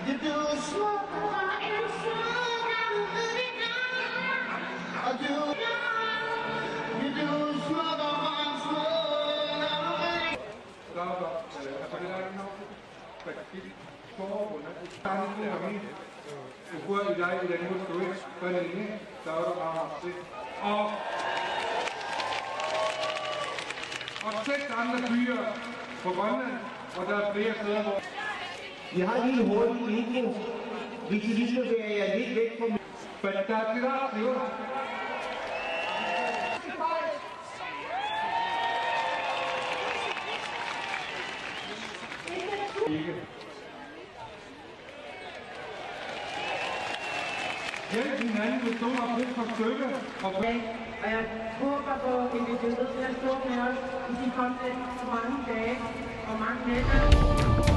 You do smoke and smoke, I do. You do smoke and smoke. Og 6 andre byer på Grønland, og der er flere steder, hvor... Vi har lige en hurtig linje. Vi kan lige bevæge jer lidt væk fra mig. Men der er det der, det er ikke. Hjælp hinanden, hvis nogen har brug for støtte. Og jeg håber på, at vi bliver nødt til at stå med os i de kommende mange dage og mange nætter.